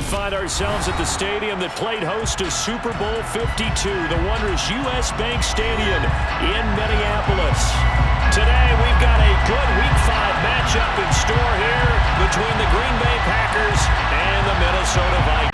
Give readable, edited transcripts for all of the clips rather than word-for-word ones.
find ourselves at the stadium that played host to Super Bowl 52, the wondrous U.S. Bank Stadium in Minneapolis. Today, we've got a good Week 5 matchup in store here between the Green Bay Packers and the Minnesota Vikes.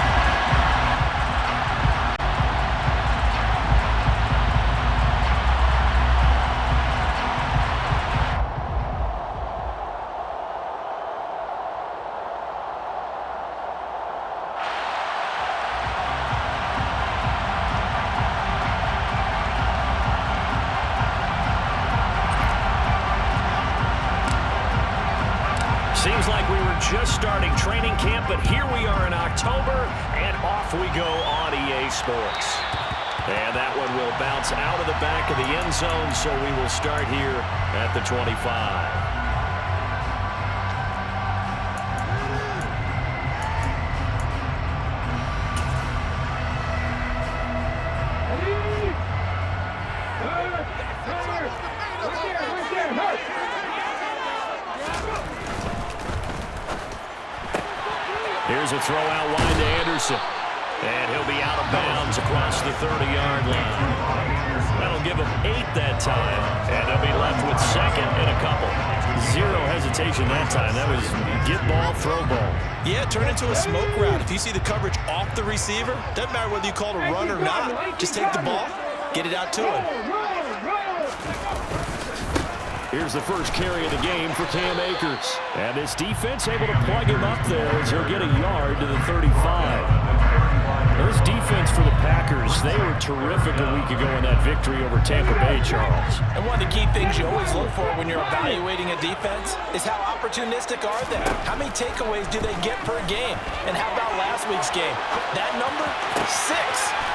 Seems like we were just starting training camp, but here we are in October, and off we go on EA Sports. And that one will bounce out of the back of the end zone, so we will start here at the 25. Here's a throw out wide to Anderson. And he'll be out of bounds across the 30-yard line. That'll give him 8 that time. And they'll be left with second and a couple. Zero hesitation that time. That was get ball, throw ball. Yeah, turn into a smoke route. If you see the coverage off the receiver, doesn't matter whether you call it a run or not. Just take the ball, get it out to him. Here's the first carry of the game for Cam Akers. And this defense able to plug him up there as he'll get a yard to the 35. This defense for the Packers, they were terrific a week ago in that victory over Tampa Bay, Charles. And one of the key things you always look for when you're evaluating a defense is how opportunistic are they? How many takeaways do they get per game? And how about last week's game? That number, 6.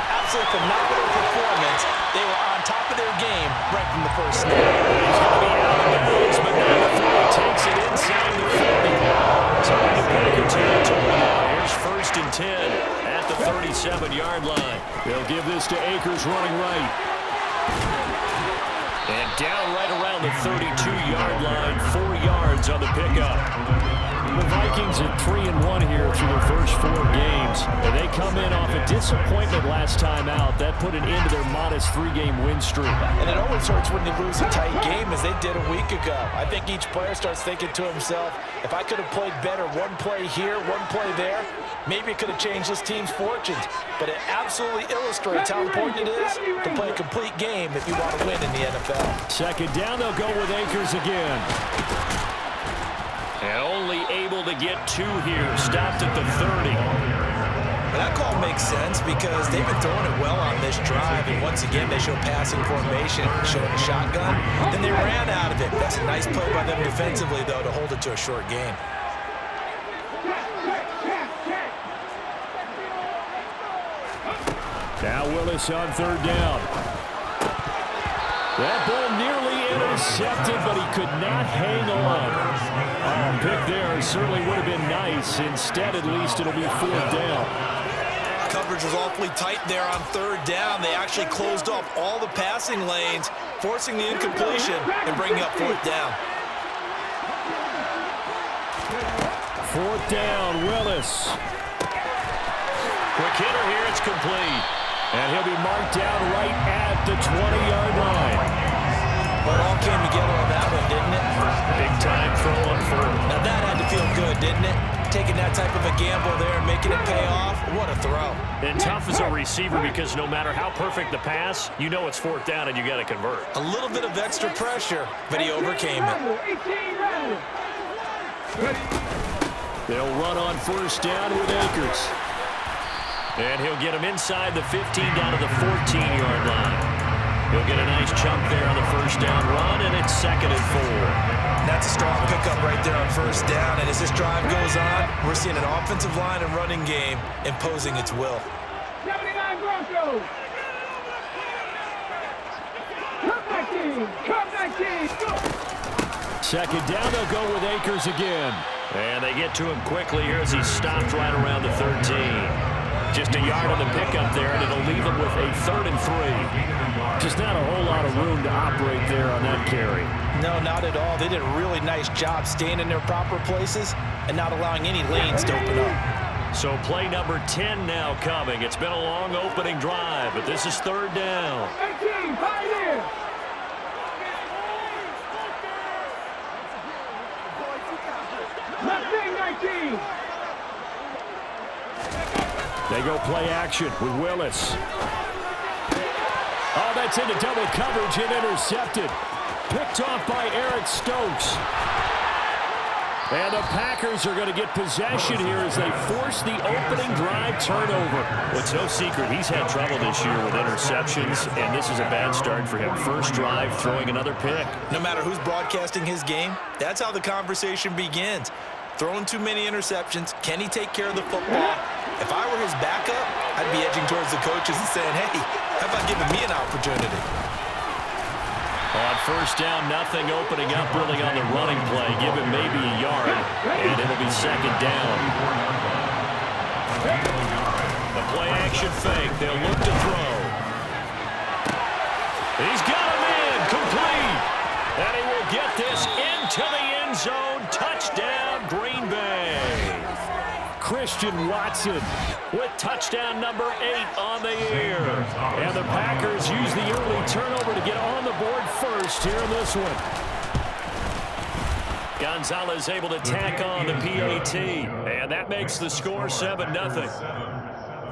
Absolutely phenomenal performance. They were on top of their game right from the first snap. He's going to be out of bounds, but now the throw takes it inside the 40. Time to Packer territory now. Here's first and 10 at the 37-yard line. They'll give this to Akers running right. And down right around the 32-yard line, 4 yards on the pickup. The Vikings at 3-1 here through their first 4 games. And they come in off a disappointment last time out. That put an end to their modest 3-game win streak. And it always hurts when you lose a tight game as they did a week ago. I think each player starts thinking to himself, if I could have played better one play here, one play there, maybe it could have changed this team's fortunes. But it absolutely illustrates how important it is to play a complete game if you want to win in the NFL. Second down, they'll go with Akers again. And only able to get 2 here. Stopped at the 30. Well, that call makes sense because they've been throwing it well on this drive. And once again, they show passing formation, showing a shotgun. Then they ran out of it. That's a nice play by them defensively, though, to hold it to a short gain. Now Willis on third down. That ball nearly intercepted, but he could not hang on. Pick there certainly would have been nice. Instead, at least, it'll be 4th down. Coverage was awfully tight there on 3rd down. They actually closed off all the passing lanes, forcing the incompletion and bringing up 4th down. 4th down, Willis. Quick hitter here, it's complete. And he'll be marked down right at the 20-yard line. Well, it all came together on that one, didn't it? Big time throw on 4th. Now that had to feel good, didn't it? Taking that type of a gamble there and making it pay off. What a throw. And tough as a receiver because no matter how perfect the pass, you know it's 4th down and you got to convert. A little bit of extra pressure, but he overcame it. They'll run on 1st down with Akers. And he'll get him inside the 15 down to the 14-yard line. He'll get a nice chunk there on the 1st down run, and it's 2nd and 4. That's a strong pickup right there on 1st down. And as this drive goes on, we're seeing an offensive line and running game imposing its will. 79 Broncos. Come 19. Go. Second down, they'll go with Akers again. And they get to him quickly here as he stopped right around the 13. Just a yard on the pickup there, and it'll leave him with a 3rd and 3. Just not a whole lot of room to operate there on that carry. No, not at all. They did a really nice job staying in their proper places and not allowing any lanes to open up. So play number 10 now coming. It's been a long opening drive, but this is 3rd down. 18, pioneer. Left wing 19. They go play action with Willis. Oh, that's into double coverage and intercepted. Picked off by Eric Stokes. And the Packers are going to get possession here as they force the opening drive turnover. Well, it's no secret he's had trouble this year with interceptions, and this is a bad start for him. First drive, throwing another pick. No matter who's broadcasting his game, that's how the conversation begins. Throwing too many interceptions. Can he take care of the football? If I were his backup, I'd be edging towards the coaches and saying, hey, how about giving me an opportunity? On first down, nothing, opening up really on the running play. Give him maybe a yard, and it'll be 2nd down. The play action fake. They'll look to throw. He's got a man complete. And he will get this into the end zone. Touchdown, Green Bay. Christian Watson with touchdown number 8 on the year. And the Packers use the early turnover to get on the board first here in this one. Gonzalez able to tack on the PAT. And that makes the score 7-0.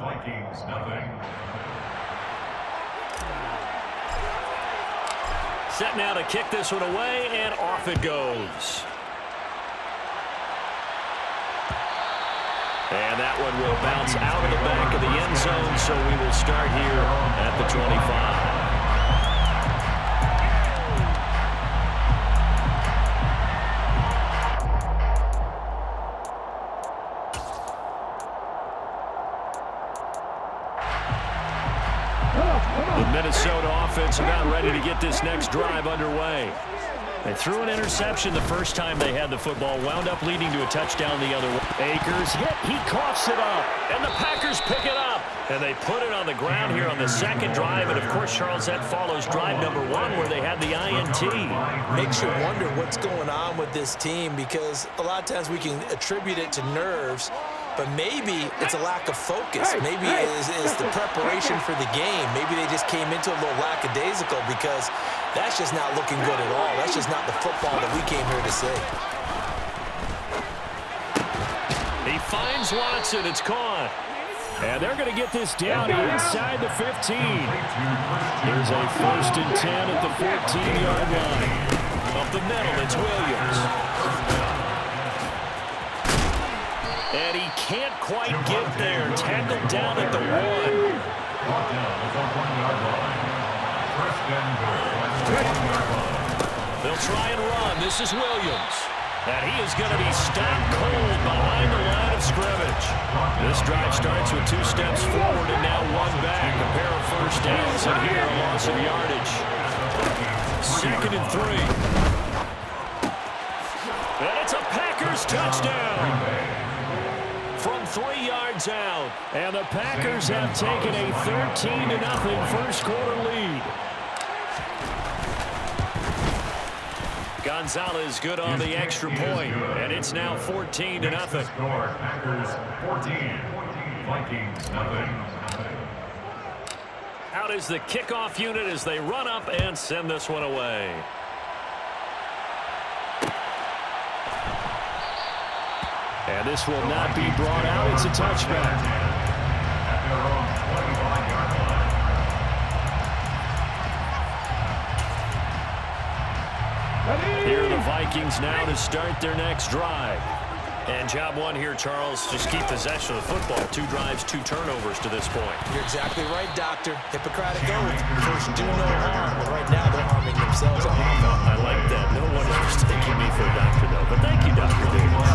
Vikings, nothing. Set now to kick this one away, and off it goes. And that one will bounce out of the back of the end zone, so we will start here at the 25. The Minnesota offense about ready to get this next drive underway. They threw an interception the first time they had the football, wound up leading to a touchdown the other way. Akers hit, he coughs it up, and the Packers pick it up. And they put it on the ground here on the second drive, and of course, Charles, that follows drive number 1 where they had the INT. Makes you wonder what's going on with this team, because a lot of times we can attribute it to nerves, but maybe it's a lack of focus. Maybe it's the preparation for the game. Maybe they just came into a little lackadaisical, because that's just not looking good at all. That's just not the football that we came here to see. He finds Watson. It's caught. And they're going to get this down inside the 15. There's a 1st and 10 at the 14-yard line. Up the middle, it's Williams. And he can't quite get there. Tackled down at the 1. They'll try and run. This is Williams. And he is going to be stopped cold behind the line of scrimmage. This drive starts with 2 steps forward and now 1 back. A pair of first downs, and here a loss of yardage. 2nd and 3. And it's a Packers touchdown from 3 yards out. And the Packers have taken a 13-0 first quarter lead. Gonzalez good on the extra point, and it's now 14-0. Packers 14, Vikings nothing. Out is the kickoff unit as they run up and send this one away. And this will not be brought out. It's a touchback. At their own 25-yard line. Here are the Vikings now to start their next drive. And job 1 here, Charles, just keep possession of the football. 2 drives, 2 turnovers to this point. You're exactly right, Doctor. Hippocratic oath. First, do no harm. And right now, they're harming themselves on offense. I like that. No one is mistaking me for a doctor, though. But thank you, Dr. Davis.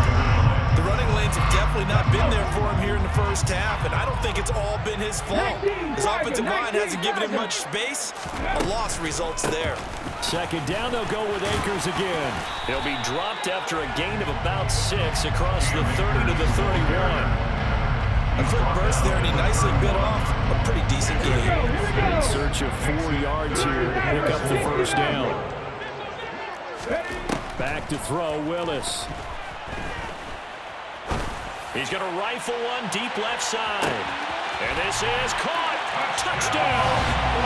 The running lanes have definitely not been there for him here in the first half, and I don't think it's all been his fault. His offensive line hasn't given him much space. A loss results there. 2nd down, they'll go with Akers again. He'll be dropped after a gain of about 6 across the 30 to the 31. A quick burst there, and he nicely bit off a pretty decent game. In search of 4 yards here to pick up the first down. Back to throw, Willis. He's going to rifle one deep left side. And this is caught. Touchdown.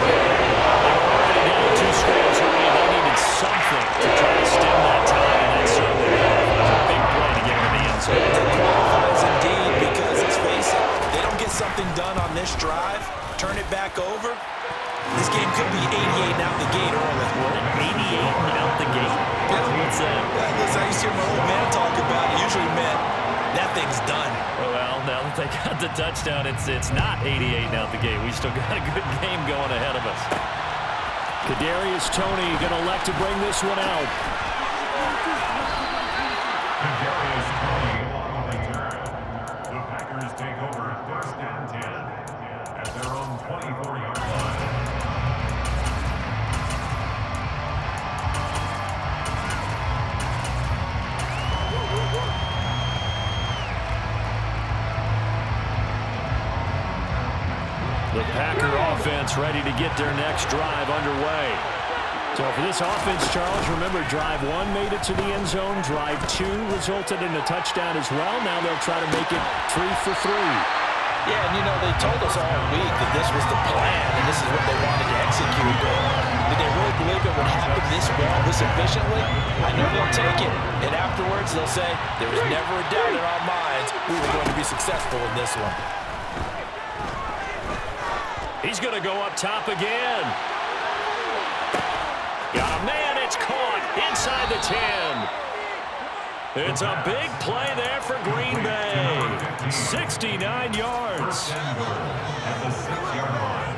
They were already down 2 scores early. They needed something to try to stem that tide, and that certainly qualifies. A big play to get him in the end zone. It qualifies indeed because, let's face it, they don't get something done on this drive, turn it back over, this game could be 88 out the gate early. What? 88 out the gate? Yeah. What's that? Listen, I used to hear my old man talk about it. Usually meant that thing's done. Well, now that they got the touchdown, it's not 88 out the gate. We still got a good game going ahead of us. Kadarius Toney going to elect to bring this one out. Kadarius Toney on the return. The Packers take over 1st and 10 at their own 24-yard line. The Packer offense ready to get their next drive underway. So for this offense, Charles, remember, drive 1 made it to the end zone. Drive 2 resulted in a touchdown as well. Now they'll try to make it 3 for 3. Yeah, and they told us all week that this was the plan and this is what they wanted to execute. But did they really believe it would happen this well, this efficiently? I know they'll take it. And afterwards, they'll say, there was never a doubt in our minds we were going to be successful in this one. He's going to go up top again. Got a man. It's caught inside the 10. It's a big play there for Green Bay. 69 yards. At the 6-yard line.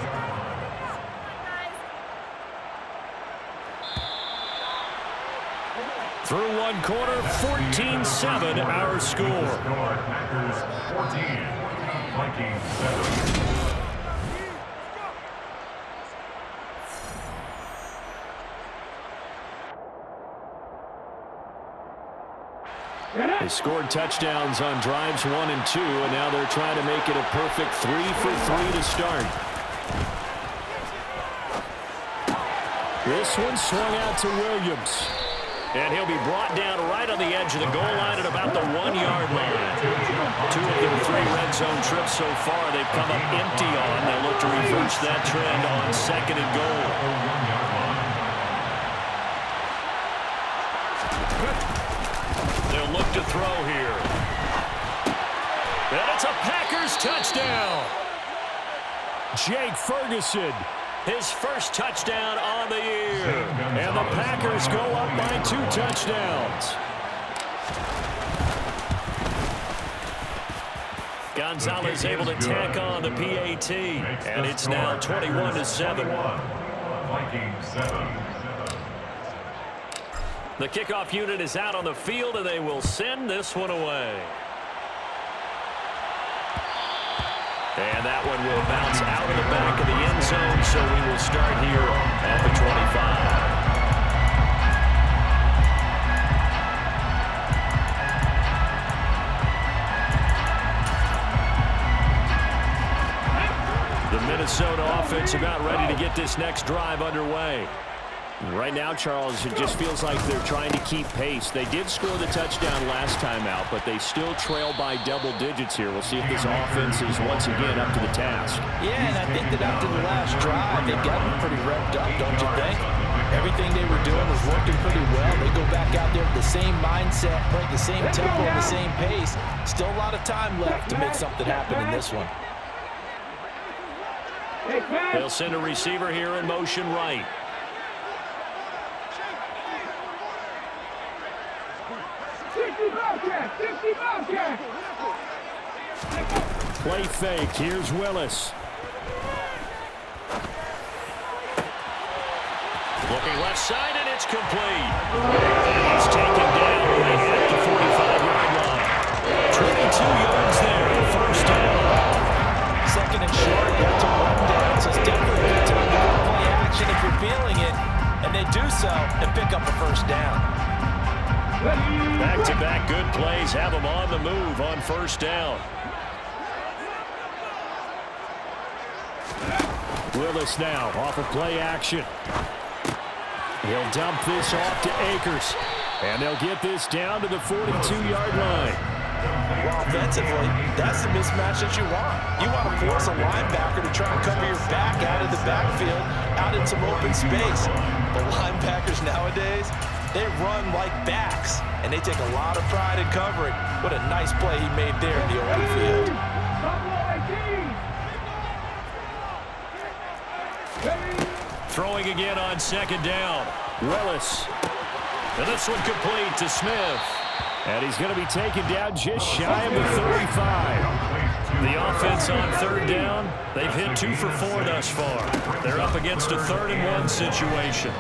Through 1 quarter, 14-7 our score. Packers 14, Vikes 7. They scored touchdowns on drives 1 and 2, and now they're trying to make it a perfect 3 for 3 to start. This one swung out to Williams. And he'll be brought down right on the edge of the goal line at about the 1-yard line. 2 of their 3 red zone trips so far they've come up empty on. They'll look to reverse that trend on 2nd and goal. They'll look to throw here. And it's a Packers touchdown. Jake Ferguson, his first touchdown on the year. And the Packers go up by 2 touchdowns. Gonzalez able to tack on the PAT. And it's now 21-7. Vikings 7. The kickoff unit is out on the field, and they will send this one away. And that one will bounce out of the back of the end zone, so we will start here at the 25. The Minnesota offense about ready to get this next drive underway. Right now, Charles, it just feels like they're trying to keep pace. They did score the touchdown last time out, but they still trail by double digits here. We'll see if this offense is once again up to the task. Yeah, and I think that after the last drive, they've gotten pretty revved up, don't you think? Everything they were doing was working pretty well. They go back out there with the same mindset, play the same tempo and the same pace. Still a lot of time left to make something happen in this one. They'll send a receiver here in motion right. Play fake. Here's Willis. Looking left side, and it's complete. He's taken down right at the 45-yard line. 22 yards there, first down. 2nd and short, you have to run down. So it's definitely a good time to go play action if you're feeling it. And they do so and pick up a first down. Back-to-back good plays have them on the move on first down. Willis now off of play action. He'll dump this off to Akers. And they'll get this down to the 42-yard line. Well, offensively, that's the mismatch that you want. You want to force a linebacker to try and cover your back out of the backfield, out in some open space. But linebackers nowadays, they run like backs, and they take a lot of pride in covering. What a nice play he made there in the open field. Throwing again on second down. Willis. And this one complete to Smith. And he's going to be taken down just shy of the 35. The offense on third down, they've hit 2 for 4 thus far. They're up against a 3rd-and-1 situation.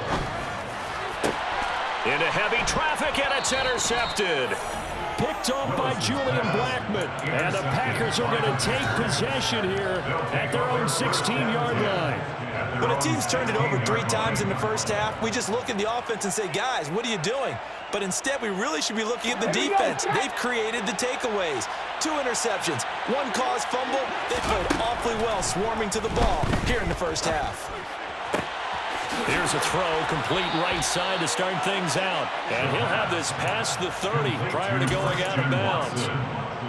Into heavy traffic, and it's intercepted. Picked off by Julian Blackmon. And the Packers are going to take possession here at their own 16-yard line. When a team's turned it over 3 times in the first half, we just look at the offense and say, guys, what are you doing? But instead, we really should be looking at the defense. They've created the takeaways. 2 interceptions, 1 caused fumble. They played awfully well swarming to the ball here in the first half. Here's a throw, complete right side to start things out. And he'll have this past the 30 prior to going out of bounds.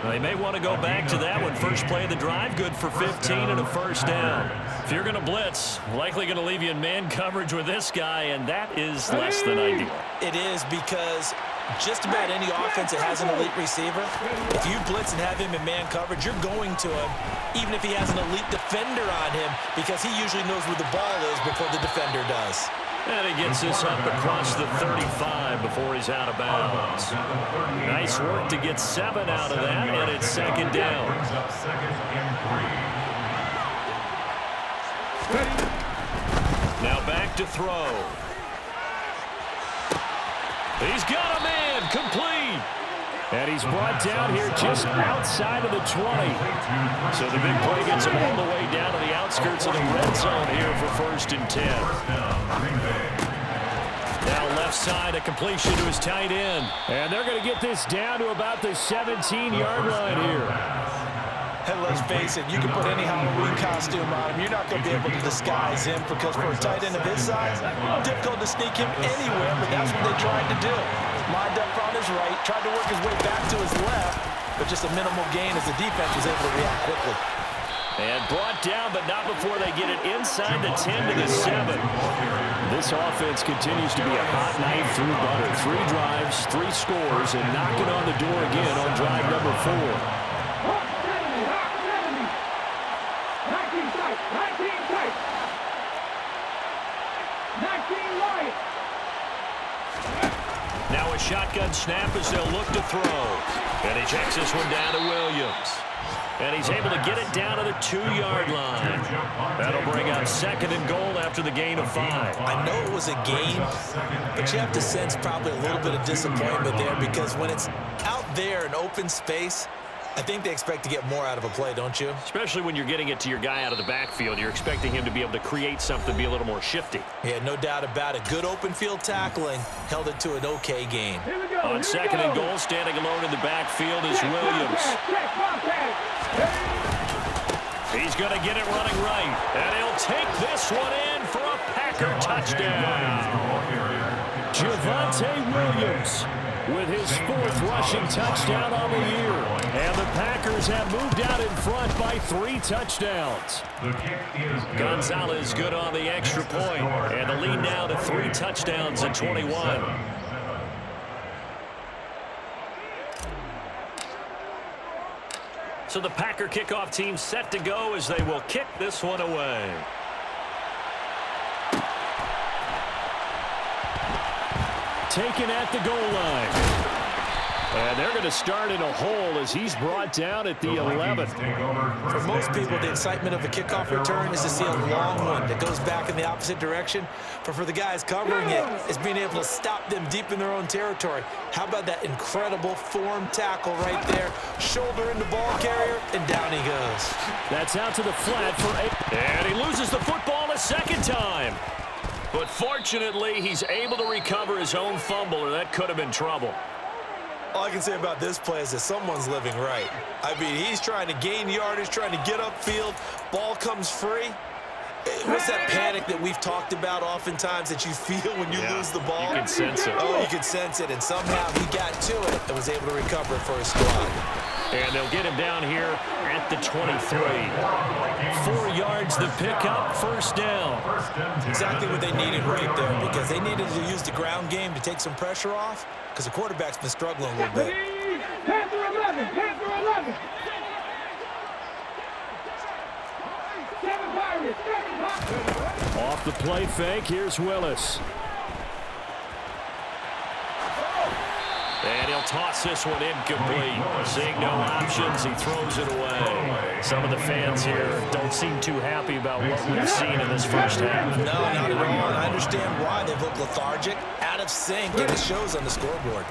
They may want to go back to that one. First play of the drive, good for 15 and a first down. If you're going to blitz, likely going to leave you in man coverage with this guy, and that is less than ideal. It is, because just about any offense that has an elite receiver, if you blitz and have him in man coverage, you're going to him, even if he has an elite defender on him, because he usually knows where the ball is before the defender does. And he gets this up across the 35 before he's out of bounds. Nice work to get 7 out of that, and it's second down. Now back to throw. He's got a man, complete. And he's brought down here just outside of the 20. So the big play gets him all the way down to the outskirts of the red zone here for 1st and 10. Now left side, a completion to his tight end. And they're going to get this down to about the 17-yard line here. And let's face it, you can put any Halloween costume on him. You're not going to be able to disguise him, because for a tight end of his size, difficult to sneak him anywhere, but that's what they tried to do. Lined up on his right, tried to work his way back to his left, but just a minimal gain as the defense was able to react quickly. And brought down, but not before they get it inside the 10 to the 7. This offense continues to be a hot knife through butter. 3 drives, 3 scores, and knocking on the door again on drive number 4. 19 right. Now a shotgun snap as they'll look to throw. And he checks this one down to Williams. And he's able to get it down to the 2-yard line. That'll bring up 2nd and goal after the gain of 5. I know it was a game, but you have to sense probably a little bit of disappointment there, because when it's out there in open space, I think they expect to get more out of a play, don't you? Especially when you're getting it to your guy out of the backfield. You're expecting him to be able to create something, be a little more shifty. Yeah, no doubt about it. Good open field tackling held it to an okay game. On 2nd and goal, standing alone in the backfield is Williams. He's going to get it running right, and he'll take this one in for a Packer touchdown. Javonte Williams with his 4th rushing touchdown on the year. And the Packers have moved out in front by 3 touchdowns. Gonzalez good on the extra point, and the lead now to 3 touchdowns at 21. So the Packer kickoff team set to go as they will kick this one away. Taken at the goal line. And they're going to start in a hole as he's brought down at the 11. For most people, the excitement of a kickoff return is to see a long one that goes back in the opposite direction. But for the guys covering it, it's being able to stop them deep in their own territory. How about that incredible form tackle right there? Shoulder in the ball carrier, and down he goes. That's out to the flat for 8. And he loses the football a 2nd time. But fortunately, he's able to recover his own fumble, or that could have been trouble. All I can say about this play is that someone's living right. I mean, he's trying to gain yardage, trying to get upfield. Ball comes free. What's that panic that we've talked about oftentimes that you feel when you lose the ball? You can sense it. Oh, you can sense it, and somehow he got to it and was able to recover it for his squad. And they'll get him down here at the 23. 4 yards the pickup, first down. Exactly what they needed right there, because they needed to use the ground game to take some pressure off, because the quarterback's been struggling a little bit. Panther 11, Panther 11. 7 Pirates, 7 Pirates. Off the play fake, here's Willis. And he'll toss this one incomplete. Seeing no options, he throws it away. Some of the fans here don't seem too happy about what we've seen in this first half. No, not at all, and I understand why. They've looked lethargic, out of sync, and it shows on the scoreboard.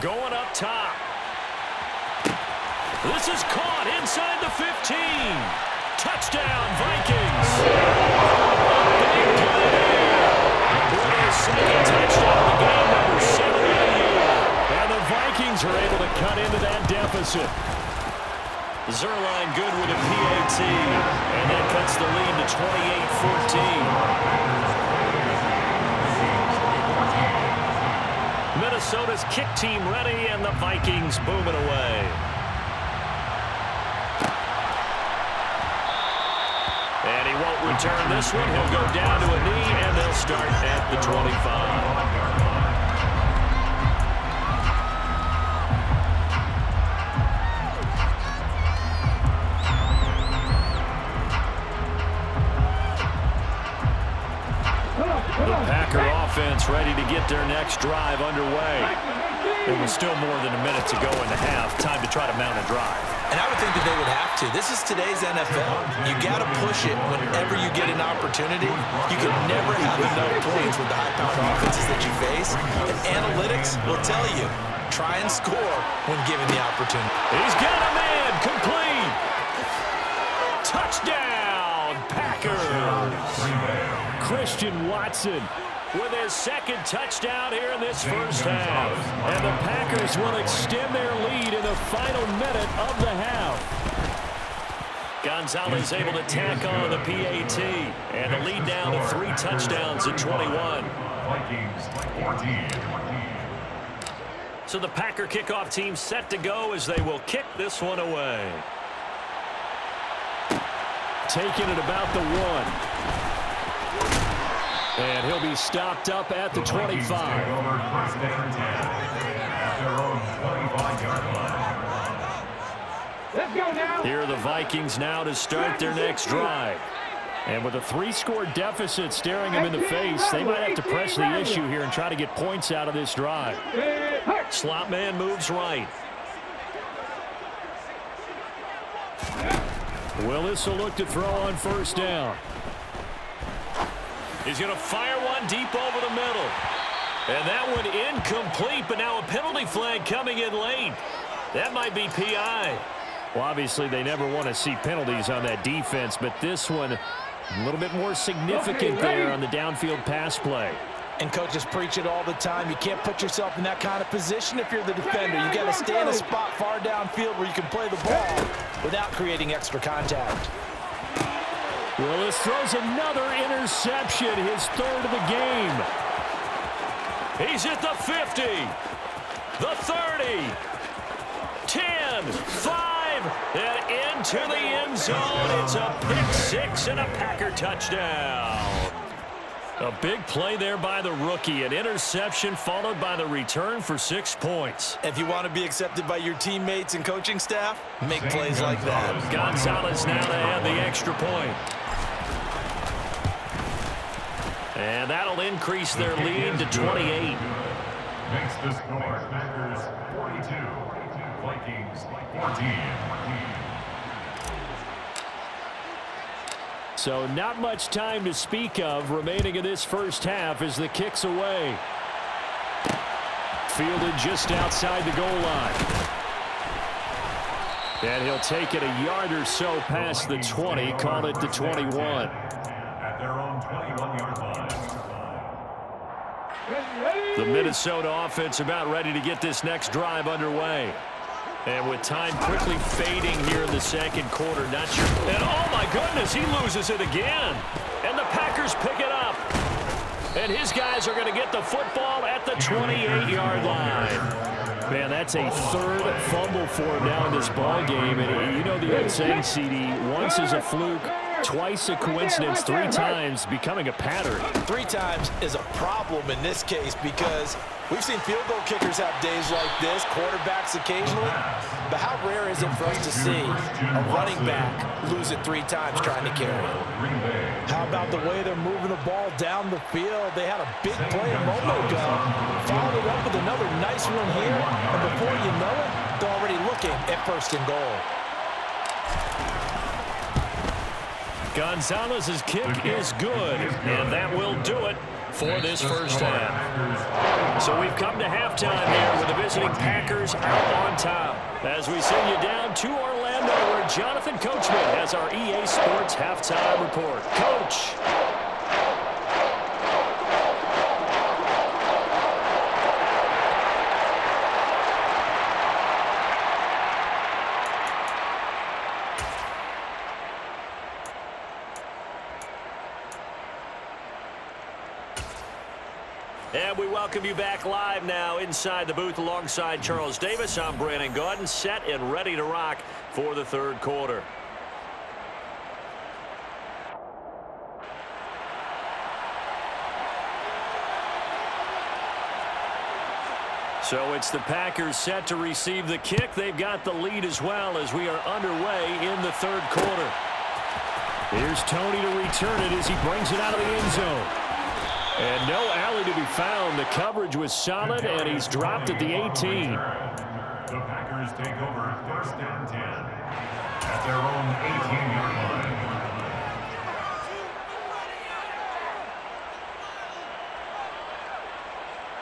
Going up top. This is caught inside the 15. Touchdown, Vikings. Big play. Second touchdown of the game, number 7 on the year. And the Vikings are able to cut into that deficit. Zerline good with a PAT. And that cuts the lead to 28-14. Minnesota's kick team ready, and the Vikings booming away. And he won't return this one. He'll go down to a knee, and they'll start at the 25. The Packer offense ready to get their next drive underway. There was still more than a minute to go in the half. Time to try to mount a drive. And I would think that they would have to. This is today's NFL. You got to push it whenever you get an opportunity. You can never have enough points with the high-powered offenses that you face. And analytics will tell you, try and score when given the opportunity. He's got a man, complete. Touchdown, Packers. Christian Watson with his second touchdown here in this first half. And the Packers will extend their lead in the final minute of the half. Gonzalez able to tack on the PAT. And the lead down to 3 touchdowns at 21. Vikings 14. So the Packer kickoff team set to go as they will kick this one away. Taking it about the 1. And he'll be stopped up at the 25. Take over first down 10 at their own 25-yard line. Let's go now. Here are the Vikings now to start their next drive. And with a 3-score deficit staring them in the face, they might have to press the issue here and try to get points out of this drive. Slot man moves right. Willis will look to throw on first down. He's going to fire one deep over the middle. And that one incomplete, but now a penalty flag coming in late. That might be PI. Well, obviously, they never want to see penalties on that defense, but this one a little bit more significant there on the downfield pass play. And coaches preach it all the time. You can't put yourself in that kind of position if you're the defender. You got to stay in a spot far downfield where you can play the ball without creating extra contact. Willis throws another interception, his 3rd of the game. He's at the 50, the 30, 10, 5, and into the end zone. It's a pick 6 and a Packer touchdown. A big play there by the rookie, an interception followed by the return for 6 points. If you want to be accepted by your teammates and coaching staff, make plays like that. Gonzalez now to add the extra point. And that'll increase their lead to 28. Makes the score Packers 42, Vikings 14. So not much time to speak of remaining in this first half as the kick's away. Fielded just outside the goal line. And he'll take it a yard or so past the 20, call it the 21. At their own 21-yard line. The Minnesota offense about ready to get this next drive underway. And with time quickly fading here in the second quarter, not sure. And oh my goodness, he loses it again. And the Packers pick it up. And his guys are going to get the football at the 28-yard line. Man, that's a third fumble for him now in this ball game. And you know the old saying, CD, once is a fluke, twice a coincidence, three times becoming a pattern. 3 times is a problem in this case because we've seen field goal kickers have days like this, quarterbacks occasionally, but how rare is it for us to see a running back lose it 3 times trying to carry it? How about the way they're moving the ball down the field? They had a big play a moment ago, followed it up with another nice one here, and before you know it, they're already looking at 1st and goal. Gonzalez's kick is good, and that will do it for this first half. So we've come to halftime here with the visiting Packers out on top. As we send you down to Orlando, where Jonathan Coachman has our EA Sports halftime report. Coach. And we welcome you back live now inside the booth alongside Charles Davis. I'm Brandon Gaudin, set and ready to rock for the third quarter. So it's the Packers set to receive the kick. They've got the lead as well as we are underway in the third quarter. Here's Tony to return it as he brings it out of the end zone. And no alley to be found. The coverage was solid, and he's dropped at the 18. The Packers take over 1st and 10 at their own 18-yard line.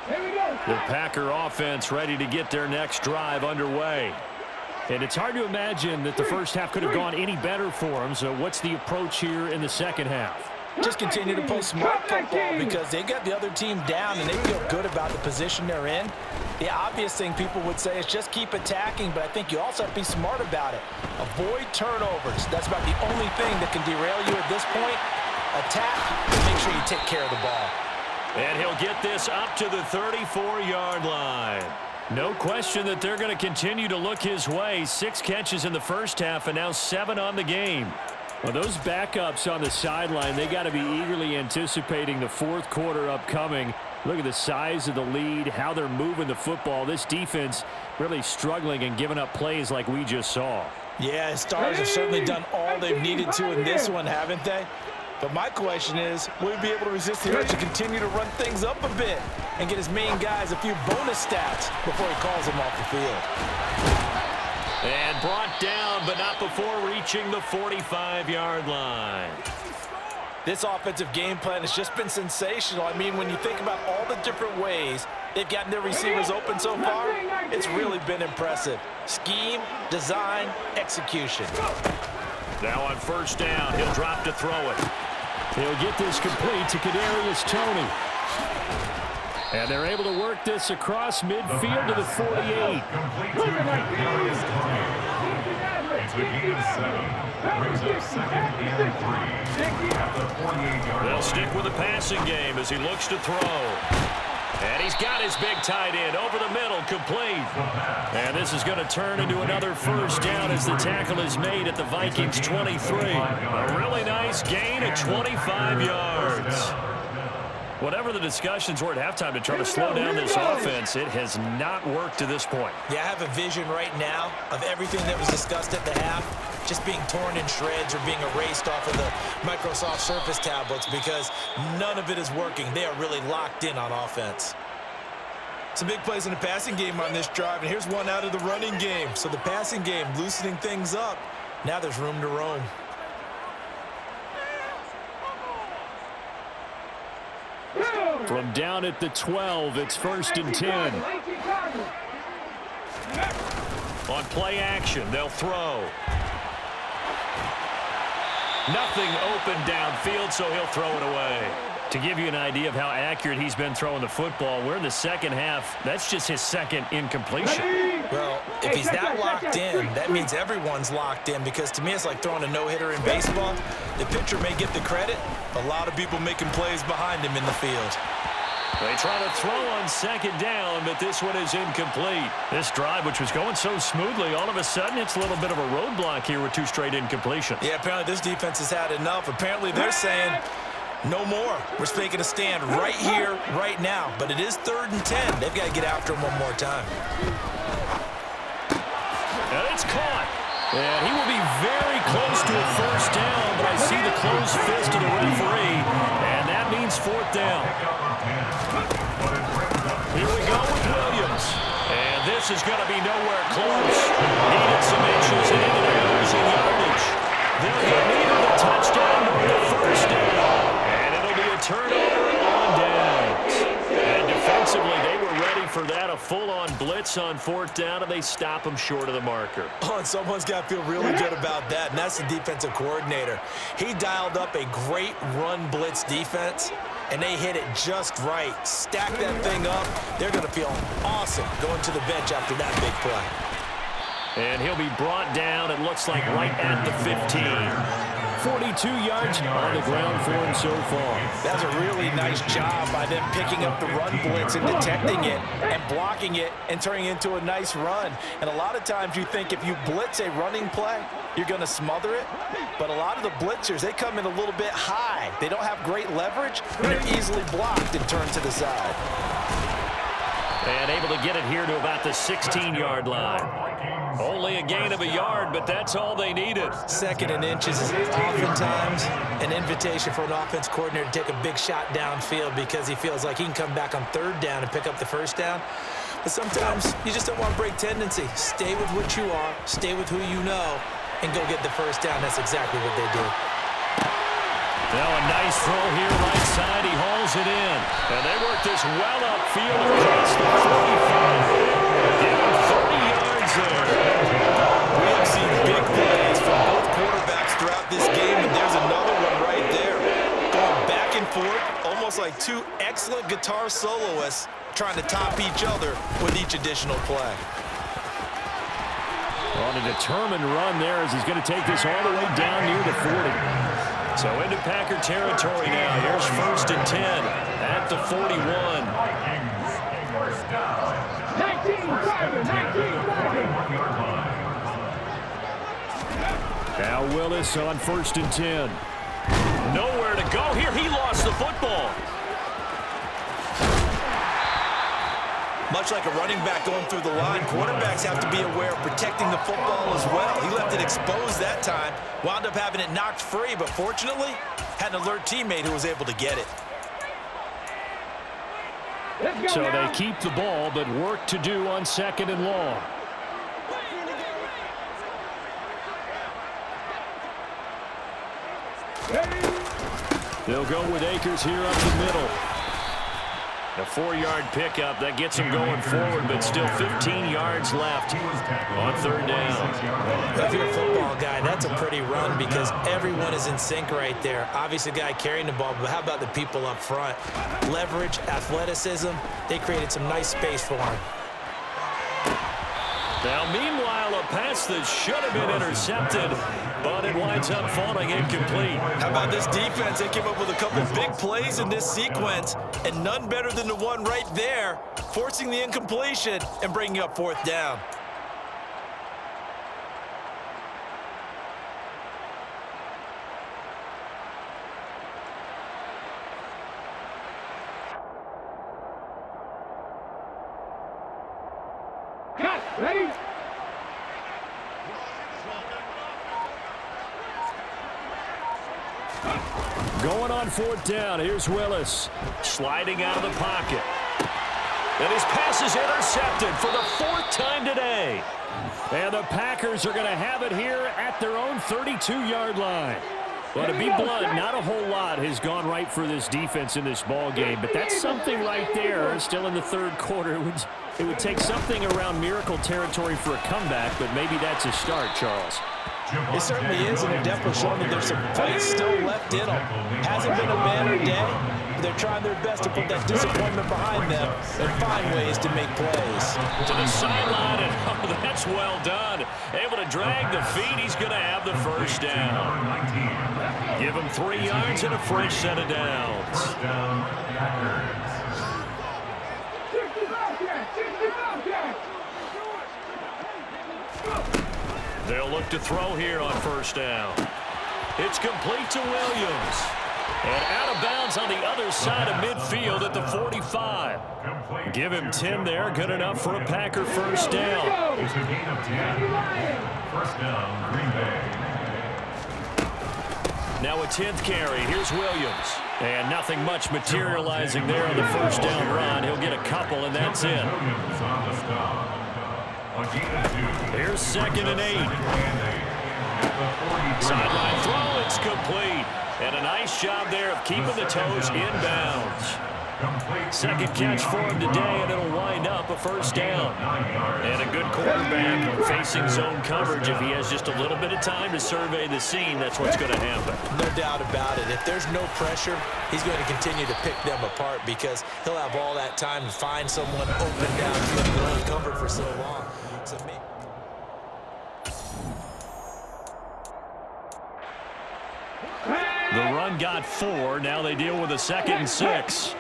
Here we go. The Packer offense ready to get their next drive underway. And it's hard to imagine that the first half could have gone any better for them. So what's the approach here in the second half? Just continue to play smart football because they got the other team down and they feel good about the position they're in. The obvious thing people would say is just keep attacking, but I think you also have to be smart about it. Avoid turnovers. That's about the only thing that can derail you at this point. Attack, and make sure you take care of the ball. And he'll get this up to the 34-yard line. No question that they're going to continue to look his way. 6 catches in the first half and now 7 on the game. Well, those backups on the sideline, they got to be eagerly anticipating the fourth quarter upcoming. Look at the size of the lead, how they're moving the football. This defense really struggling and giving up plays like we just saw. Yeah, Stars have certainly done all they've needed to in this one, haven't they? But my question is, will he be able to resist the urge to continue to run things up a bit and get his main guys a few bonus stats before he calls them off the field? And brought down, but not before reaching the 45-yard line. This offensive game plan has just been sensational. I mean, when you think about all the different ways they've gotten their receivers open so far, it's really been impressive. Scheme, design, execution. Now on first down, he'll drop to throw it. He'll get this complete to Kadarius Toney. And they're able to work this across midfield to the 48. It's a gain of 7. Brings up 2nd and 3 at the 48-yard line. They'll stick with the passing game as he looks to throw. And he's got his big tight end over the middle, complete. And this is going to turn into another first down as the tackle is made at the Vikings 23. A really nice gain of 25 yards. Whatever the discussions were at halftime to try to slow down this offense, it has not worked to this point. Yeah, I have a vision right now of everything that was discussed at the half just being torn in shreds or being erased off of the Microsoft Surface tablets because none of it is working. They are really locked in on offense. Some big plays in the passing game on this drive, and here's one out of the running game. So the passing game loosening things up. Now there's room to roam. From down at the 12, it's 1st and 10. On play action, they'll throw. Nothing open downfield, so he'll throw it away. To give you an idea of how accurate he's been throwing the football, we're in the second half. That's just his second incompletion. Well, if he's that locked in, that means everyone's locked in, because to me it's like throwing a no-hitter in baseball. The pitcher may get the credit, a lot of people making plays behind him in the field. They try to throw on second down, but this one is incomplete. This drive, which was going so smoothly, all of a sudden it's a little bit of a roadblock here with 2 straight incompletions. Yeah, apparently this defense has had enough. Apparently they're saying, no more. We're making a stand right here, right now. But it is 3rd and 10. They've got to get after him one more time. And it's caught. And he will be very close to a first down, but I see the closed fist of the referee, and that means 4th down. Here we go with Williams. And this is going to be nowhere close. Needed some inches, and ended up losing yardage. They'll get neither the touchdown nor the first down. And it'll be a turnover on downs. And defensively, they were ready for that. A full-on blitz on 4th down, and they stop them short of the marker. Oh, and someone's got to feel really good about that, and that's the defensive coordinator. He dialed up a great run blitz defense, and they hit it just right. Stack that thing up. They're going to feel awesome going to the bench after that big play. And he'll be brought down, it looks like, right at the 15. 42 yards on the ground for him so far. That's a really nice job by them picking up the run blitz and detecting it and blocking it and turning it into a nice run. And a lot of times you think if you blitz a running play, you're going to smother it. But a lot of the blitzers, they come in a little bit high. They don't have great leverage, and they're easily blocked and turned to the side. And able to get it here to about the 16-yard line. Only a gain of a yard, but that's all they needed. 2nd and inches is oftentimes an invitation for an offense coordinator to take a big shot downfield because he feels like he can come back on 3rd down and pick up the first down. But sometimes you just don't want to break tendency. Stay with what you are, stay with who you know, and go get the first down. That's exactly what they did. Now a nice throw here right side. He hauls it in. And they work this well upfield across the 45. Give him 30 yards there. We have seen big plays from both quarterbacks throughout this game, and there's another one right there. Going back and forth, almost like 2 excellent guitar soloists trying to top each other with each additional play. On a determined run there as he's going to take this all the way down near the 40. So into Packer territory now. Here's 1st and 10 at the 41. 19-7, 19-7. Now Willis on 1st and 10. Nowhere to go here. He lost the football. Much like a running back going through the line, quarterbacks have to be aware of protecting the football as well. He left it exposed that time, wound up having it knocked free, but fortunately, had an alert teammate who was able to get it. So they keep the ball, but work to do on 2nd and long. They'll go with Akers here up the middle. A 4-yard pickup, that gets him going forward, but still 15 yards left on 3rd down. If you're a football guy, that's a pretty run because everyone is in sync right there. Obviously, the guy carrying the ball, but how about the people up front? Leverage, athleticism, they created some nice space for him. Now, meanwhile, a pass that should have been intercepted, but it winds up falling incomplete. How about this defense? They came up with a couple big plays in this sequence, and none better than the one right there, forcing the incompletion and bringing up 4th down. Ready? Going on 4th down. Here's Willis. Sliding out of the pocket. And his pass is intercepted for the 4th time today. And the Packers are going to have it here at their own 32-yard line. Well, to be blunt, not a whole lot has gone right for this defense in this ball game, but that's something right there. Still in the 3rd quarter. It would take something around miracle territory for a comeback, but maybe that's a start, Charles. It certainly is, and they're definitely showing that there's some fight still left in them. Hasn't been a banner day, but they're trying their best to put that disappointment behind them and find ways to make plays. To the sideline, and oh, that's well done. Able to drag the feet. He's going to have the first down. Give him 3 yards and a fresh set of downs. First down, Packers. 65 catch, 65 catch. They'll look to throw here on first down. It's complete to Williams. And out of bounds on the other side of midfield at the 45. Give him 10 there. Good enough for a Packer first down. It's a gain of 10. First down, Green Bay. Now a 10th carry. Here's Williams. And nothing much materializing there on the first down run. He'll get a couple, and that's it. Williams on the stop. A gain of 2. Here's 2nd and 8. Sideline throw. It's complete. And a nice job there of keeping the toes inbounds. Second catch for him today, and it'll wind up a first down. And a good quarterback facing zone coverage. If he has just a little bit of time to survey the scene, that's what's going to happen. No doubt about it. If there's no pressure, he's going to continue to pick them apart because he'll have all that time to find someone open downfield and uncovered for so long. So the run got 4. Now they deal with a 2nd and 6.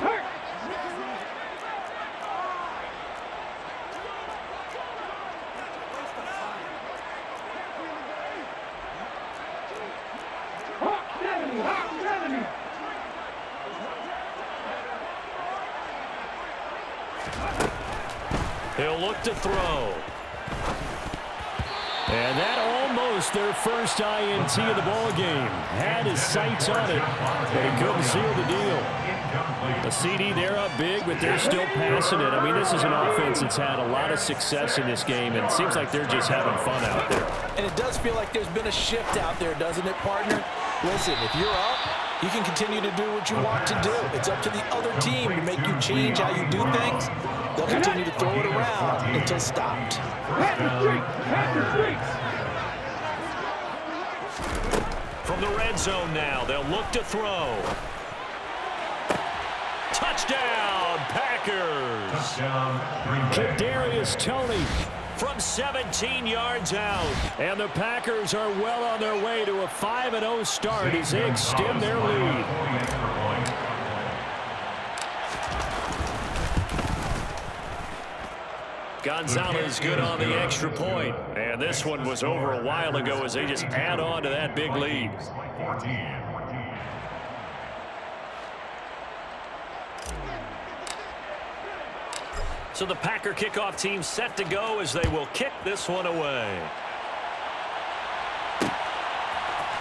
He'll look to throw. And that almost their first INT of the ball game. Had his sights on it, but he couldn't seal the deal. A CD, they're up big, but they're still passing it. I mean, this is an offense that's had a lot of success in this game, and it seems like they're just having fun out there. And it does feel like there's been a shift out there, doesn't it, partner? Listen, if you're up, you can continue to do what you want to do. It's up to the other team to make you change how you do things. They'll continue to throw it around until stopped. From the red zone now, they'll look to throw. Touchdown, Packers! Touchdown, Green Bay. Kadarius Toney from 17 yards out. And the Packers are well on their way to a 5-0 start as they extend their lead. Gonzalez good on the extra point. And this one was over a while ago as they just add on to that big lead. 14. So the Packer kickoff team set to go as they will kick this one away.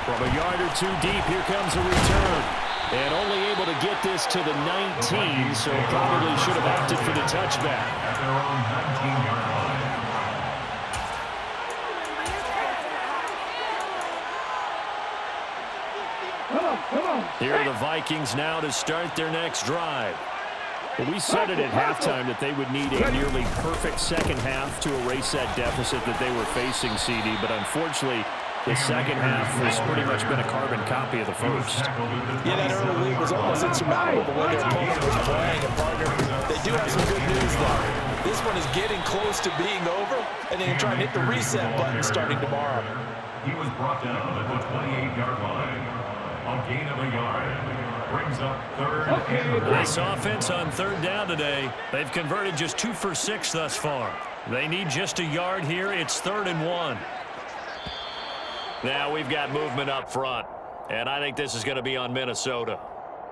From a yard or 2 deep, here comes a return. And only able to get this to the 19, so probably should have opted for the touchback. At their own 19-yard line. Here are the Vikings now to start their next drive. Well, we said it at halftime that they would need a nearly perfect second half to erase that deficit that they were facing, CD, but unfortunately, the second half has pretty much been a carbon copy of the first. Yeah, that early lead was almost insurmountable the way their opponent was playing. And partner, they do have some good news, though. This one is getting close to being over, and they can try and hit the reset button starting tomorrow. He was brought down at the 28-yard line. A gain of a yard. Brings up 3rd and 8. This offense on 3rd down today, they've converted just 2 for 6 thus far. They need just a yard here. It's 3rd and 1. Now we've got movement up front, and I think this is going to be on Minnesota.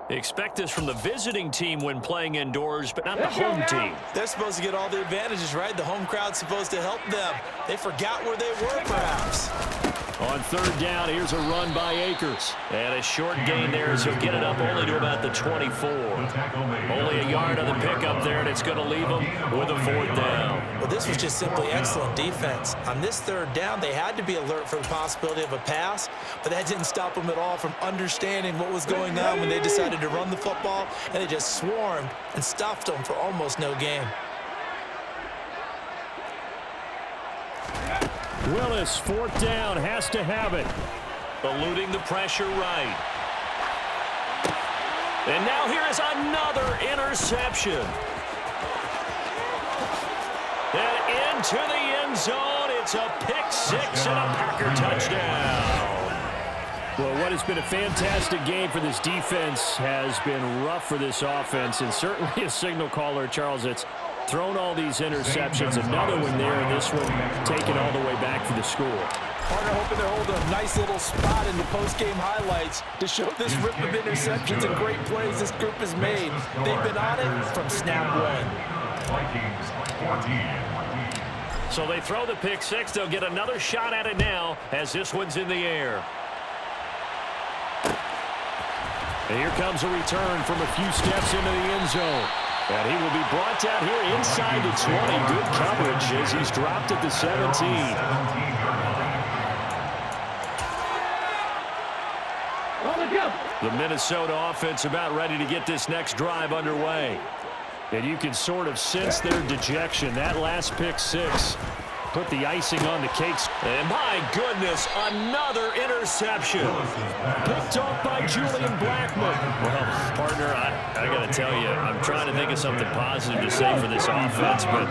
Expect this from the visiting team when playing indoors, but not the home team. They're supposed to get all the advantages, right? The home crowd's supposed to help them. They forgot where they were, perhaps. On 3rd down, here's a run by Akers. And a short gain there as he'll get it up only to about the 24. Only a yard on the pickup there, and it's going to leave them with a 4th down. Well, this was just simply excellent defense. On this 3rd down, they had to be alert for the possibility of a pass, but that didn't stop them at all from understanding what was going on when they decided to run the football, and they just swarmed and stuffed them for almost no gain. Willis, fourth down, has to have it. Eluding the pressure right. And now here is another interception. And into the end zone. It's a pick six and a Packer touchdown. Well, what has been a fantastic game for this defense has been rough for this offense, and certainly a signal caller, Charles, that's thrown all these interceptions. Another one there, and this one taken all the way back for the score. Partner hoping they're holding a nice little spot in the post-game highlights to show this rip of interceptions and great plays this group has made. They've been on it from snap one. Vikings 14. So they throw the pick six. They'll get another shot at it now as this one's in the air. And here comes a return from a few steps into the end zone. And he will be brought down here inside the 20. Good coverage as he's dropped at the 17. The Minnesota offense about ready to get this next drive underway. And you can sort of sense their dejection. That last pick six put the icing on the cakes. And my goodness, another interception. Picked off by Julian Blackmon. Well, partner, I got to tell you, I'm trying to think of something positive to say for this offense, but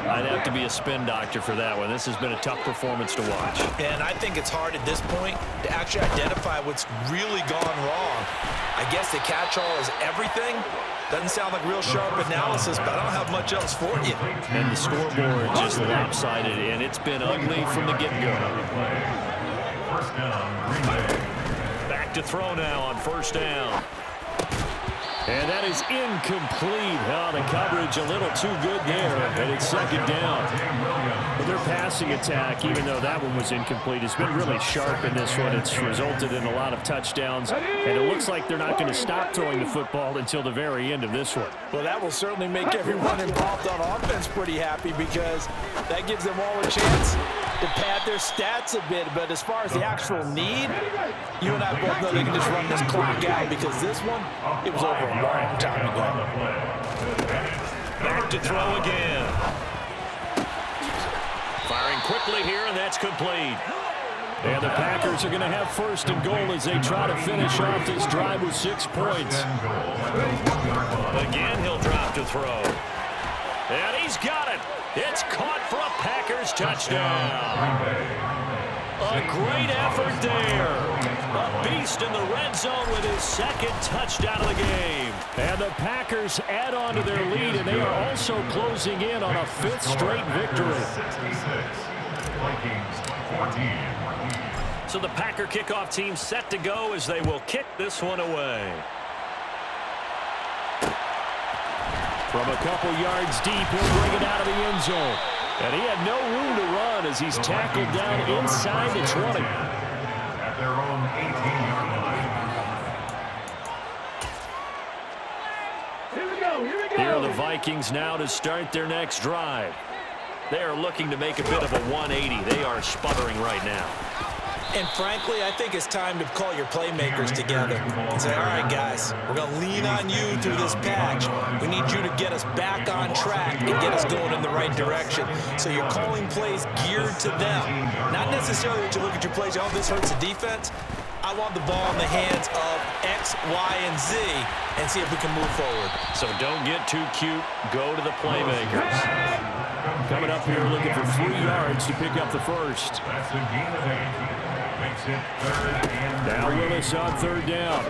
I'd have to be a spin doctor for that one. This has been a tough performance to watch. And I think it's hard at this point to actually identify what's really gone wrong. I guess the catch-all is everything. Doesn't sound like real sharp analysis, but I don't have much else for you. And the scoreboard just lopsided, and it's been ugly from the get-go. First down, Green Bay. Back to throw now on first down. And that is incomplete. Oh, the coverage a little too good there, and it's second down. But their passing attack, even though that one was incomplete, has been really sharp in this one. It's resulted in a lot of touchdowns, and it looks like they're not going to stop throwing the football until the very end of this one. Well, that will certainly make everyone involved on offense pretty happy because that gives them all a chance to pad their stats a bit. But as far as the actual need, you and I both know they can just run this clock out because this one, it was over a long time ago. Back to throw again. Firing quickly here, and that's complete. And the Packers are going to have first and goal as they try to finish off this drive with 6 points. Again, he'll drop to throw. And he's got it. It's caught for a Packers touchdown. A great effort there. A beast in the red zone with his second touchdown of the game. And the Packers add on to their lead, and they are also closing in on a 5th straight victory. 66. Vikings 14. So the Packer kickoff team set to go as they will kick this one away. From a couple yards deep, he'll bring it out of the end zone. And he had no room to run as he's tackled down inside the 20. At their own 18-yard line. Here we go. Here are the Vikings now to start their next drive. They are looking to make a bit of a 180. They are sputtering right now. And frankly, I think it's time to call your playmakers together and say, all right, guys, we're going to lean on you through this patch. We need you to get us back on track and get us going in the right direction. So you're calling plays geared to them. Not necessarily that you look at your plays, oh, this hurts the defense. I want the ball in the hands of X, Y, and Z and see if we can move forward. So don't get too cute. Go to the playmakers. Coming up here looking for 3 yards to pick up the first. That's a gain of 8. Makes it 3rd and Now Willis on 3rd down.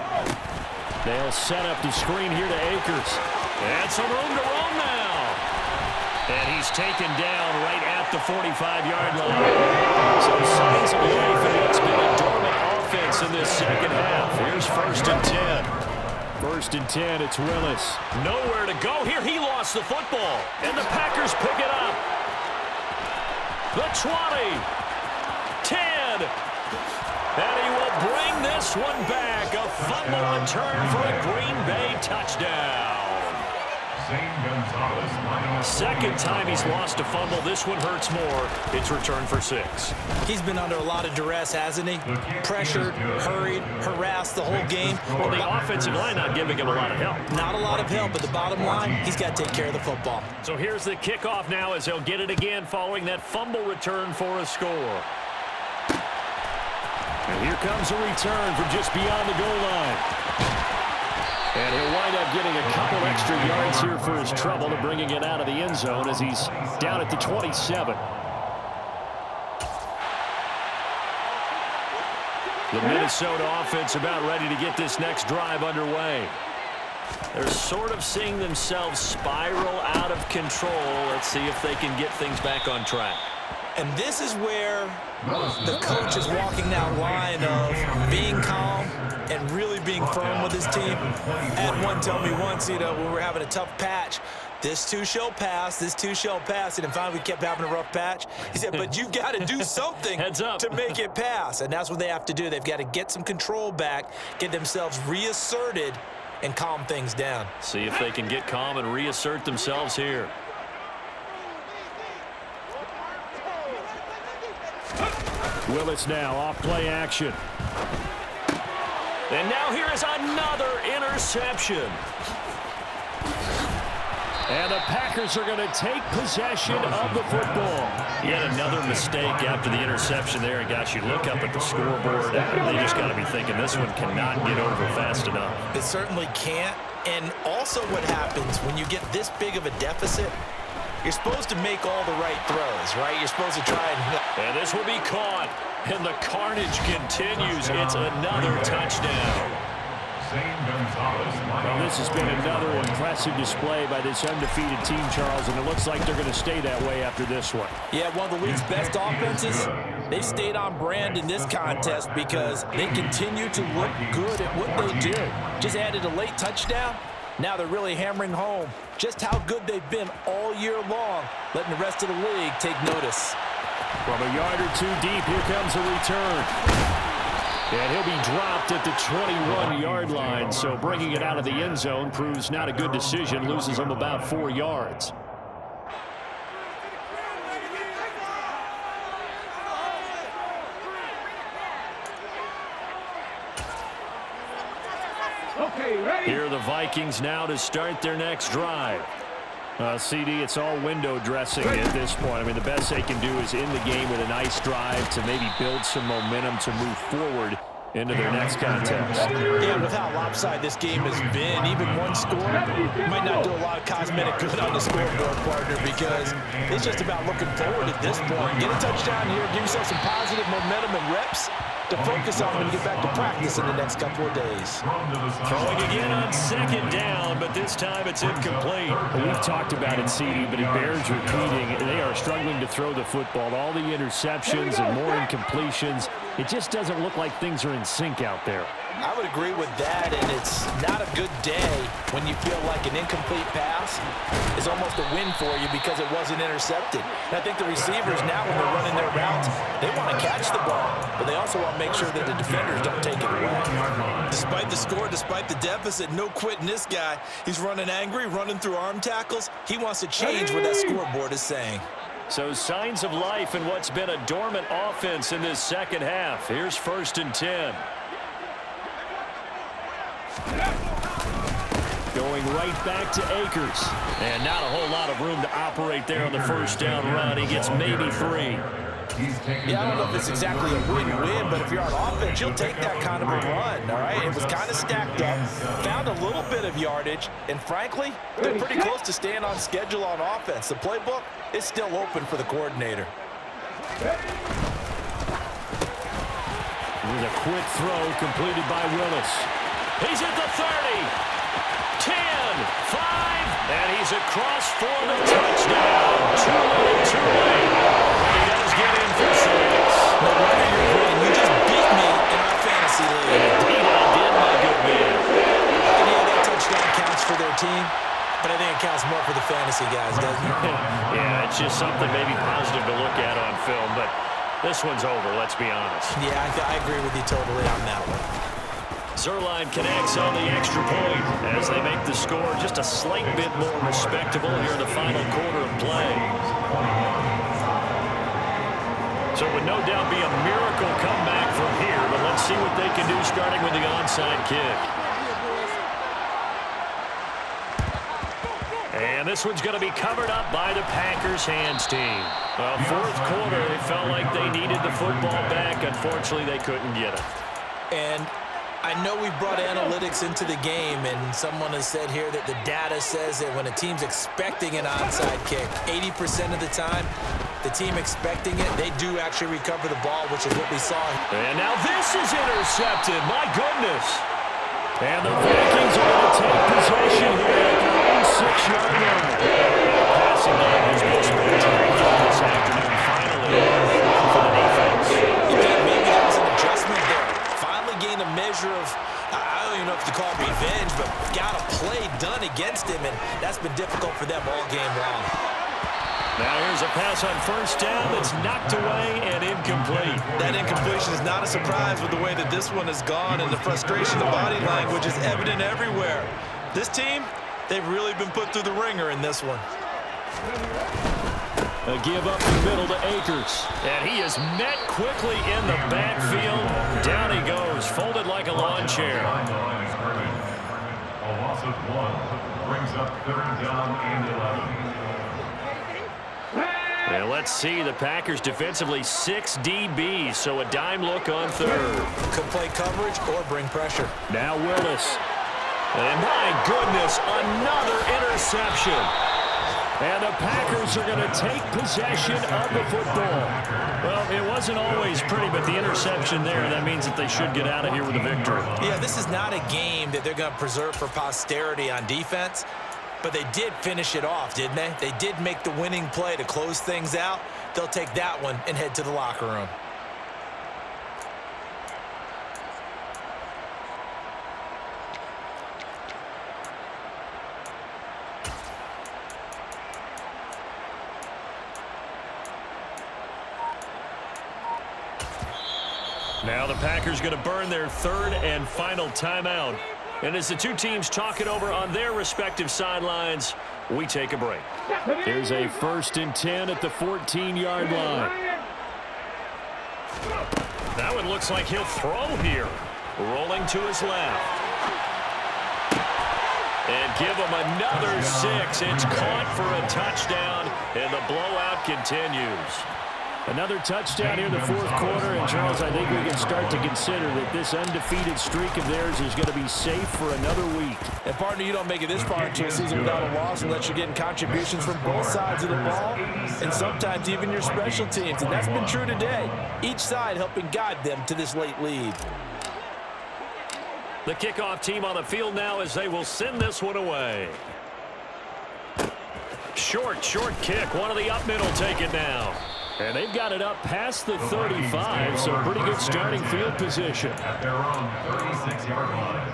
They'll set up the screen here to Akers. And some room to roam now. And he's taken down right at the 45-yard line. So signs of life in what's been a dormant offense in this second half. Here's 1st and 10. 1st and 10, it's Willis. Nowhere to go here. He lost the football. And the Packers pick it up. The 20. 10. And he will bring this one back. A fumble return for a Green Bay touchdown. Second time he's lost a fumble. This one hurts more. It's returned for 6. He's been under a lot of duress, hasn't he? Pressured, hurried, harassed the whole game. Well, the offensive line not giving him a lot of help. Not a lot of help, but the bottom line, he's got to take care of the football. So here's the kickoff now as they'll get it again following that fumble return for a score. And here comes a return from just beyond the goal line. And he'll wind up getting a couple extra yards here for his trouble to bringing it out of the end zone as he's down at the 27. The Minnesota offense about ready to get this next drive underway. They're sort of seeing themselves spiral out of control. Let's see if they can get things back on track. And this is where the coach is walking that line of being calm and really being firm with his team. I had one tell me once, when we were having a tough patch, this too shall pass, this too shall pass. And finally we kept having a rough patch. He said, but you've got to do something to make it pass. And that's what they have to do. They've got to get some control back, get themselves reasserted, and calm things down. See if they can get calm and reassert themselves here. Willis now off play action. And now here is another interception. And the Packers are going to take possession of the football. Yet another mistake after the interception there. And gosh, you look up at the scoreboard, they just got to be thinking this one cannot get over fast enough. It certainly can't. And also what happens when you get this big of a deficit, you're supposed to make all the right throws, right? You're supposed to try and this will be caught. And the carnage continues. It's another touchdown. Well, this has been another impressive display by this undefeated team, Charles, and it looks like they're going to stay that way after this one. Yeah, one of the league's best offenses. They've stayed on brand in this contest because they continue to look good at what they do. Just added a late touchdown. Now they're really hammering home just how good they've been all year long, letting the rest of the league take notice. From a yard or two deep, here comes a return. And he'll be dropped at the 21-yard line, so bringing it out of the end zone proves not a good decision, loses him about 4 yards. Here are the Vikings now to start their next drive. CD, it's all window dressing at this point. I mean, the best they can do is end the game with a nice drive to maybe build some momentum to move forward into their next contest. Yeah, with how lopsided this game has been, even one score might not do a lot of cosmetic good on the scoreboard, partner, because it's just about looking forward at this point. Get a touchdown here, give yourself some positive momentum and reps to focus on when you get back to practice in the next couple of days. Throwing again on second down, but this time it's incomplete. We've talked about it, CD, but it bears repeating. They are struggling to throw the football. All the interceptions and more incompletions. It just doesn't look like things are in sync out there. I would agree with that, and it's not a good day when you feel like an incomplete pass is almost a win for you because it wasn't intercepted. And I think the receivers now, when they're running their routes, they want to catch the ball, but they also want to make sure that the defenders don't take it away. Despite the score, despite the deficit, no quitting this guy. He's running angry, running through arm tackles. He wants to change what that scoreboard is saying. So signs of life in what's been a dormant offense in this second half. Here's 1st and 10. Going right back to Akers. And not a whole lot of room to operate there on the first down run. He gets maybe 3. Yeah, I don't know if it's exactly a win-win, but if you're on offense, you'll take that kind of a run, all right? It was kind of stacked up, found a little bit of yardage, and frankly, they're pretty close to staying on schedule on offense. The playbook is still open for the coordinator. With a quick throw completed by Willis. He's at the 30, 10, 5, and he's across for the touchdown. Too late. He does get in for 6. No wonder you're winning. You just beat me in our fantasy league. Indeed I did, my good man. And yeah, that touchdown counts for their team, but I think it counts more for the fantasy guys, doesn't it? Yeah, it's just something maybe positive to look at on film, but this one's over, let's be honest. Yeah, I agree with you totally on that one. Zerline connects on the extra point as they make the score just a slight bit more respectable here in the final quarter of play. So it would no doubt be a miracle comeback from here, but let's see what they can do starting with the onside kick. And this one's going to be covered up by the Packers hands team. Well, fourth quarter, they felt like they needed the football back. Unfortunately, they couldn't get it. And I know we brought analytics into the game, and someone has said here that the data says that when a team's expecting an onside kick, 80% of the time, the team expecting it, they do actually recover the ball, which is what we saw. And now this is intercepted. My goodness. And the Vikings are going to take possession here at their own 6-yard line. Passing game has been spectacular this afternoon, finally, for the defense. Maybe there was an adjustment there. Finally gained a measure of, I don't even know if to call it revenge, but got a play done against him, and that's been difficult for them all game long. Now here's a pass on first down that's knocked away and incomplete. That incompletion is not a surprise with the way that this one has gone, and the frustration, the body language is evident everywhere. This team, they've really been put through the ringer in this one. A give up the middle to Akers. And he is met quickly in the backfield. Down he goes, folded like a lawn chair. A loss of 1 brings up 3rd down and 11. And let's see, the Packers defensively 6 DBs, so a dime look on third. Could play coverage or bring pressure. Now Willis. And my goodness, another interception. And the Packers are going to take possession of the football. Well, it wasn't always pretty, but the interception there, that means that they should get out of here with a victory. Yeah, this is not a game that they're going to preserve for posterity on defense. But they did finish it off, didn't they? They did make the winning play to close things out. They'll take that one and head to the locker room. Now the Packers going to burn their 3rd and final timeout. And as the two teams talk it over on their respective sidelines, we take a break. Here's a 1st and 10 at the 14-yard line. That one looks like he'll throw here. Rolling to his left. And give him another 6. It's caught for a touchdown, and the blowout continues. Another touchdown here in the 4th quarter, and Charles, I think we can start to consider that this undefeated streak of theirs is going to be safe for another week. And partner, you don't make it this far into a season without a loss unless you're getting contributions from both sides of the ball, and sometimes even your special teams, and that's been true today. Each side helping guide them to this late lead. The kickoff team on the field now as they will send this one away. Short kick. One of the up middle take it now. And they've got it up past the 35, so pretty good starting field position. At their own 36-yard line.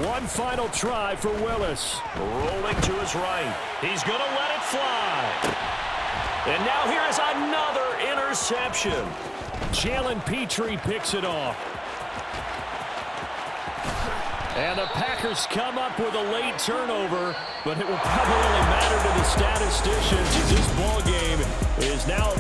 One final try for Willis. Rolling to his right. He's going to let it fly. And now here is another interception. Jalen Petrie picks it off. And the Packers come up with a late turnover, but it will probably only matter to the statisticians as this ball game is now